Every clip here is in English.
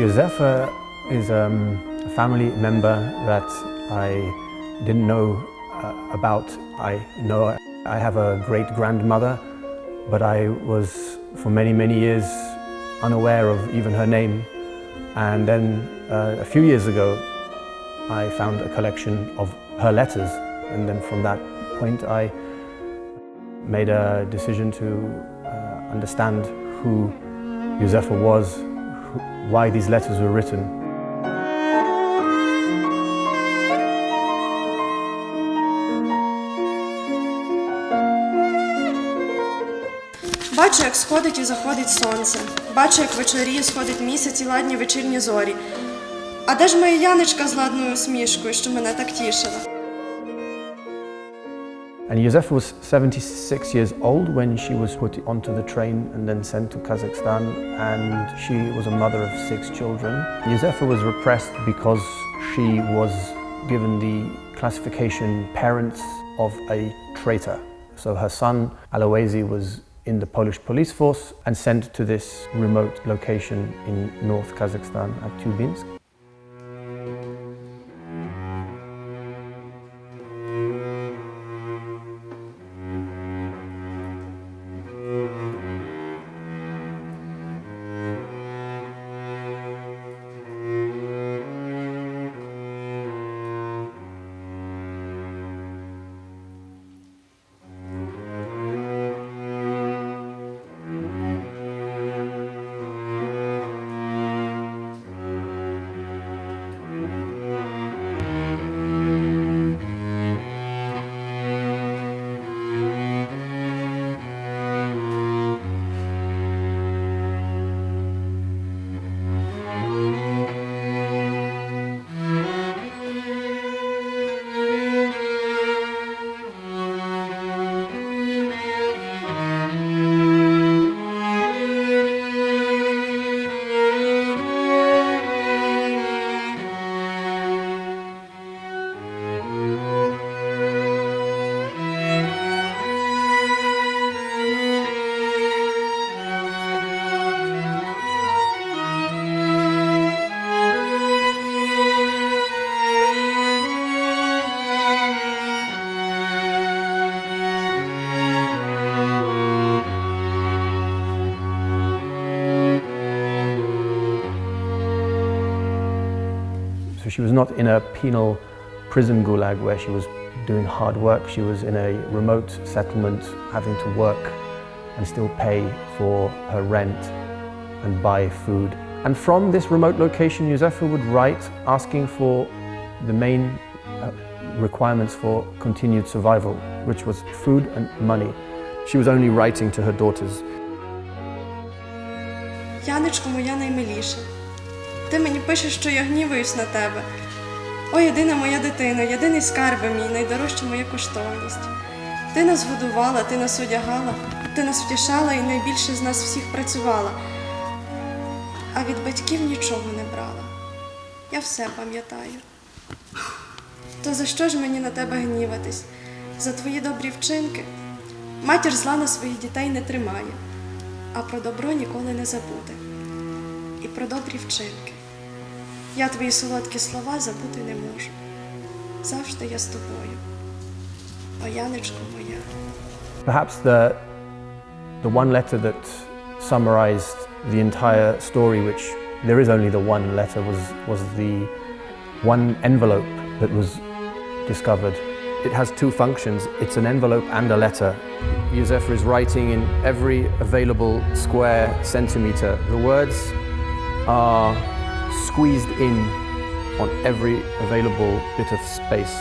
Józefa is a family member that I didn't know about. I know I have a great-grandmother, but I was for many, many years unaware of even her name. And then a few years ago, I found a collection of her letters, and then from that point I made a decision to understand who Józefa was, why these letters were written. Бачу, як сходить і заходить сонце. Бачу, як вечоріє, сходить місяць і ладні вечірні зорі. А де ж моя Яночка з ладною усмішкою, що мене так тішила? And Józefa was 76 years old when she was put onto the train and then sent to Kazakhstan, and she was a mother of 6 children. Józefa was repressed because she was given the classification parents of a traitor. So her son Aloisi was in the Polish police force and sent to this remote location in North Kazakhstan, Aktyubinsk. So she was not in a penal prison gulag where she was doing hard work. She was in a remote settlement having to work and still pay for her rent and buy food. And from this remote location, Józefa would write asking for the main requirements for continued survival, which was food and money. She was only writing to her daughters. Яночко моя наймиліша, ти мені пишеш, що я гніваюсь на тебе. О, єдина моя дитина, єдиний скарб мій, найдорожча моя коштовність. Ти нас годувала, ти нас одягала, ти нас втішала і найбільше з нас всіх працювала. А від батьків нічого не брала. Я все пам'ятаю. То за що ж мені на тебе гніватись? За твої добрі вчинки? Матір зла на своїх дітей не тримає, а про добро ніколи не забуде. І про добрі вчинки. Я твої солодкі слова забути не можу. Завжди я з тобою. О, Яночко моя. Perhaps the one letter that summarized the entire story, which there is only the one letter, was the one envelope that was discovered. It has 2 functions. It's an envelope and a letter. Józefa is writing in every available square centimeter. The words are squeezed in on every available bit of space.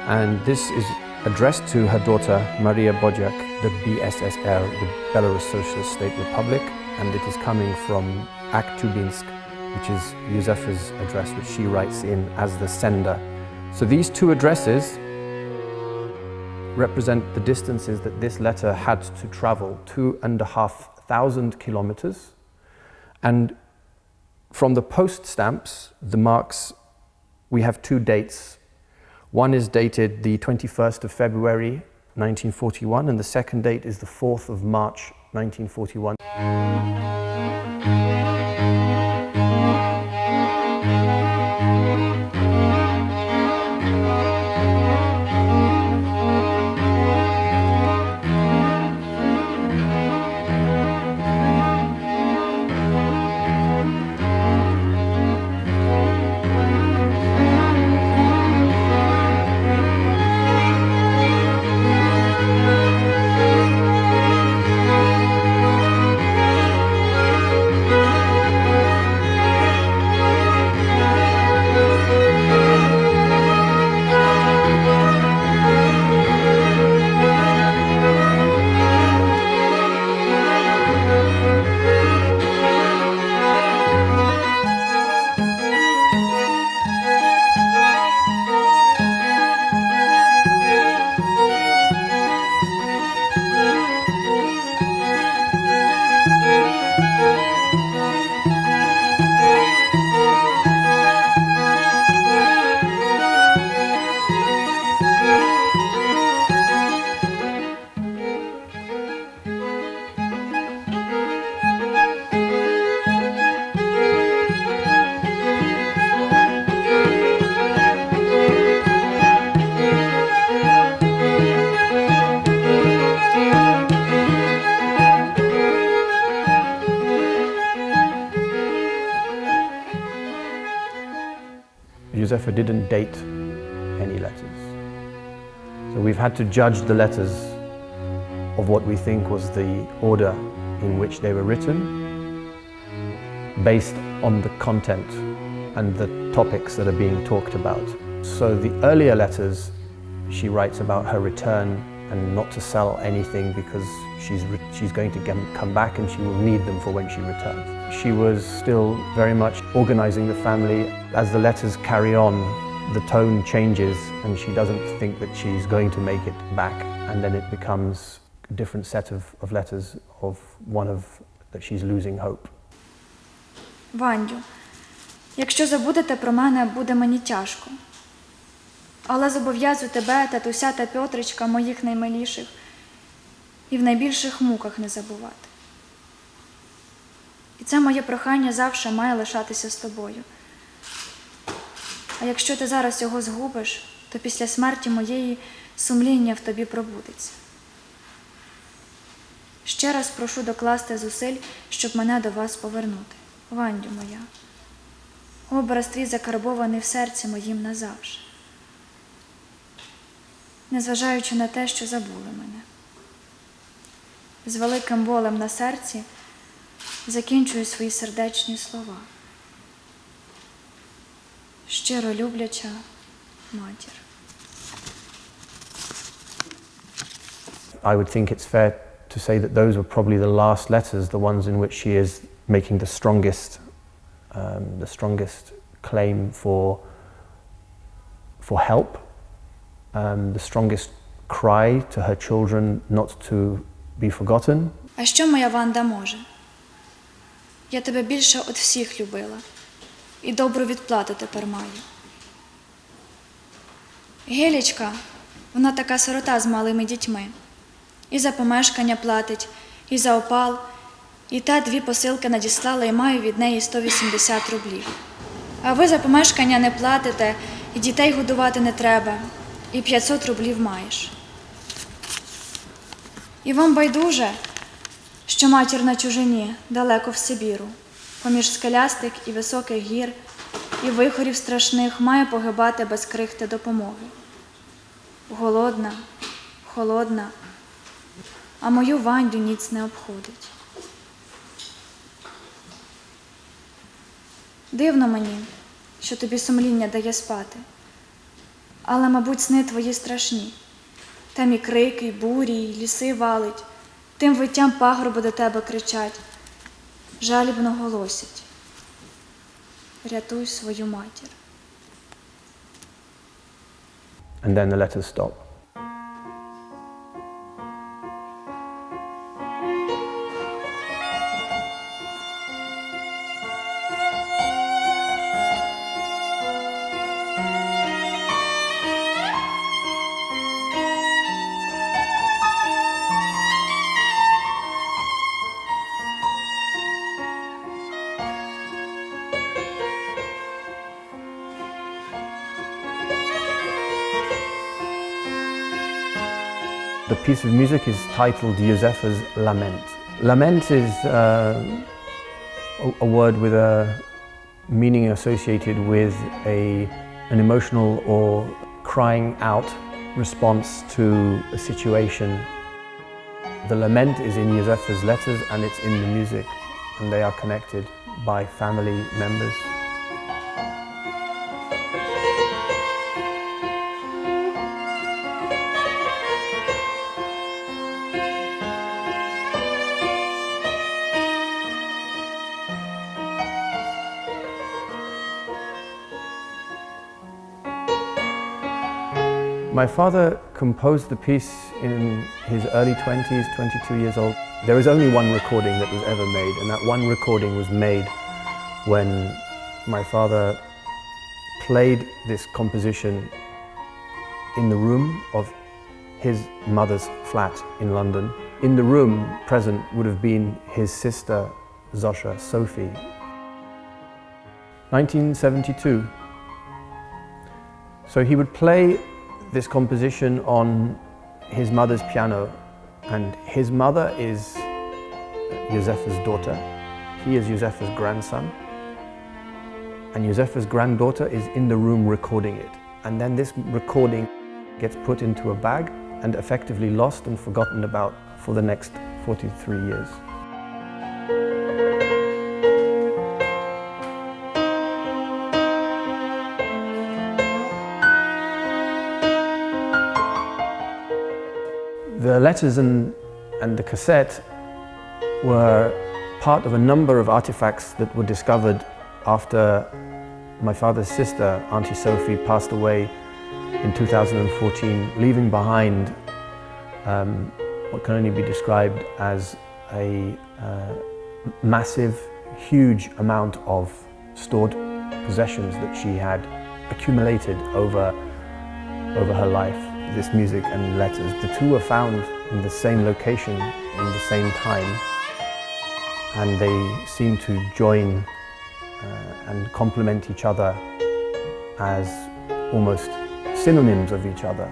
And this is addressed to her daughter Maria Bodziak, the BSSR, the Belarus Socialist State Republic, and it is coming from Aktyubinsk, which is Józefa's address, which she writes in as the sender. So these 2 addresses represent the distances that this letter had to travel, 2,500 kilometers. And from the post stamps, the marks, we have 2 dates. One is dated the 21st of February 1941, and the second date is the 4th of March 1941. Józefa didn't date any letters. So we've had to judge the letters of what we think was the order in which they were written, based on the content and the topics that are being talked about. So the earlier letters, she writes about her return and not to sell anything because she's going to come back and she will need them for when she returns. She was still very much organizing the family. As the letters carry on, the tone changes and she doesn't think that she's going to make it back, and then it becomes a different set of letters of that she's losing hope. Вандю, якщо забудете про мене, буде мені тяжко. Але зобов'язую тебе, татуся та Пьотричка, моїх наймиліших, і в найбільших муках не забувати. І це моє прохання завжди має лишатися з тобою. А якщо ти зараз його згубиш, то після смерті моєї сумління в тобі пробудеться. Ще раз прошу докласти зусиль, щоб мене до вас повернути. Вандю моя, образ твій закарбований в серці моїм назавжди. Незважаючи на те, що забули мене. З великим болем на серці закінчую свої сердечні слова. Щиро любляча матір. I would think it's fair to say that those were probably the last letters, the ones in which she is making the strongest claim for help, the strongest cry to her children not to be forgotten. А що моя Ванда може? Я тебе більше від всіх любила, і добру відплату тепер маю. Гелічка, вона така сирота з малими дітьми. І за помешкання платить, і за опал, і та 2 посилки надіслала, і маю від неї 180 рублів. А ви за помешкання не платите, і дітей годувати не треба, і 500 рублів маєш. І вам байдуже, що матір на чужині, далеко в Сибіру, поміж скелястик і високих гір, і вихорів страшних має погибати без крихти допомоги. Голодна, холодна, а мою Вандю ніц не обходить. Дивно мені, що тобі сумління дає спати, але, мабуть, сни твої страшні. Там і крики, і бурі, і ліси валить, тим виттям пагорби до тебе кричать, жалібно голосять. Рятуй свою матір. And then the letters stop. The piece of music is titled Józefa's Lament. Lament is a word with a meaning associated with an emotional or crying out response to a situation. The lament is in Józefa's letters and it's in the music, and they are connected by family members. My father composed the piece in his early 20s, 22 years old. There is only one recording that was ever made, and that one recording was made when my father played this composition in the room of his mother's flat in London. In the room present would have been his sister, Zosha, Sophie. 1972. So he would play this composition on his mother's piano, and his mother is Józefa's daughter. He is Józefa's grandson, and Józefa's granddaughter is in the room recording it. And then this recording gets put into a bag and effectively lost and forgotten about for the next 43 years. The letters and the cassette were part of a number of artifacts that were discovered after my father's sister, Auntie Sophie, passed away in 2014, leaving behind what can only be described as a massive, huge amount of stored possessions that she had accumulated over her life. This music and letters, the two were found in the same location, in the same time, and they seem to join and complement each other as almost synonyms of each other.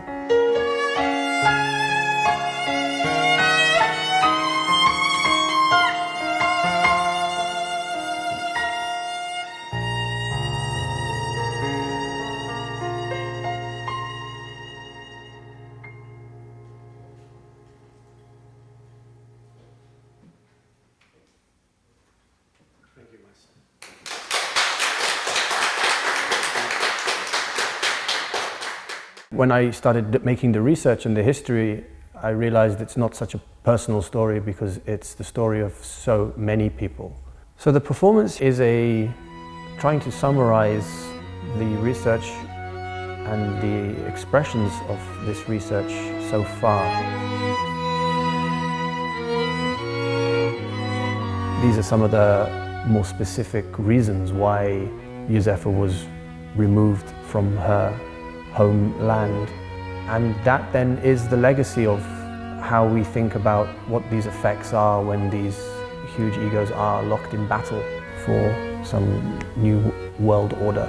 When I started making the research and the history, I realized it's not such a personal story because it's the story of so many people. So the performance is trying to summarize the research and the expressions of this research so far. These are some of the more specific reasons why Józefa was removed from her homeland. And that then is the legacy of how we think about what these effects are when these huge egos are locked in battle for some new world order.